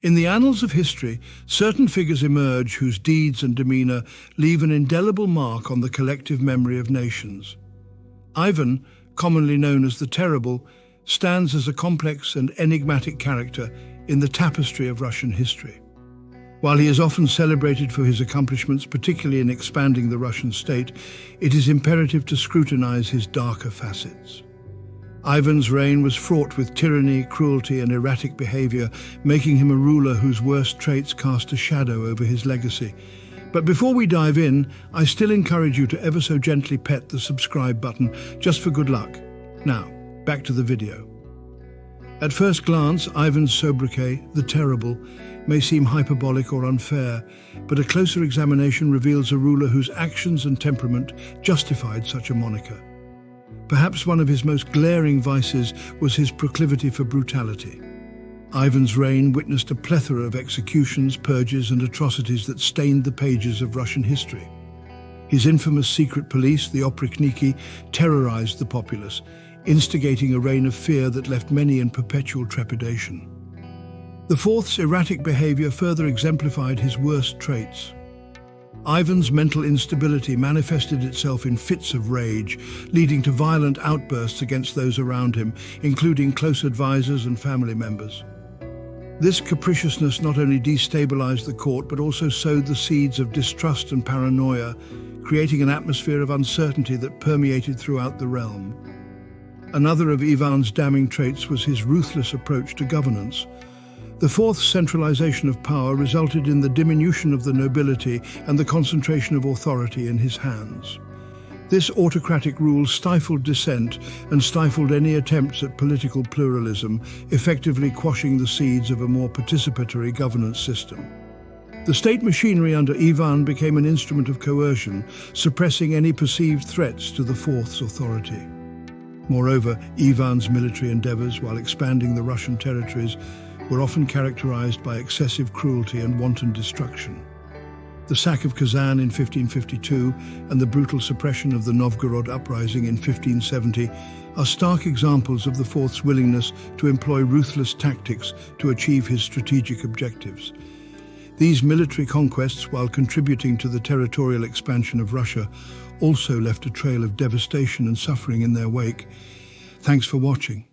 In the annals of history, certain figures emerge whose deeds and demeanor leave an indelible mark on the collective memory of nations. Ivan, commonly known as the Terrible, stands as a complex and enigmatic character in the tapestry of Russian history. While he is often celebrated for his accomplishments, particularly in expanding the Russian state, it is imperative to scrutinize his darker facets. Ivan's reign was fraught with tyranny, cruelty, and erratic behavior, making him a ruler whose worst traits cast a shadow over his legacy. But before we dive in, I still encourage you to ever so gently pet the subscribe button, just for good luck. Now, back to the video. At first glance, Ivan's sobriquet, the Terrible, may seem hyperbolic or unfair, but a closer examination reveals a ruler whose actions and temperament justified such a moniker. Perhaps one of his most glaring vices was his proclivity for brutality. Ivan's reign witnessed a plethora of executions, purges, and atrocities that stained the pages of Russian history. His infamous secret police, the Oprichniki, terrorized the populace, instigating a reign of fear that left many in perpetual trepidation. The Fourth's erratic behavior further exemplified his worst traits. Ivan's mental instability manifested itself in fits of rage, leading to violent outbursts against those around him, including close advisors and family members. This capriciousness not only destabilized the court but also sowed the seeds of distrust and paranoia, creating an atmosphere of uncertainty that permeated throughout the realm. Another of Ivan's damning traits was his ruthless approach to governance. The Fourth's centralization of power resulted in the diminution of the nobility and the concentration of authority in his hands. This autocratic rule stifled dissent and stifled any attempts at political pluralism, effectively quashing the seeds of a more participatory governance system. The state machinery under Ivan became an instrument of coercion, suppressing any perceived threats to the Fourth's authority. Moreover, Ivan's military endeavors, while expanding the Russian territories, were often characterized by excessive cruelty and wanton destruction. The sack of Kazan in 1552 and the brutal suppression of the Novgorod uprising in 1570 are stark examples of the Fourth's willingness to employ ruthless tactics to achieve his strategic objectives. These military conquests, while contributing to the territorial expansion of Russia, also left a trail of devastation and suffering in their wake. Thanks for watching.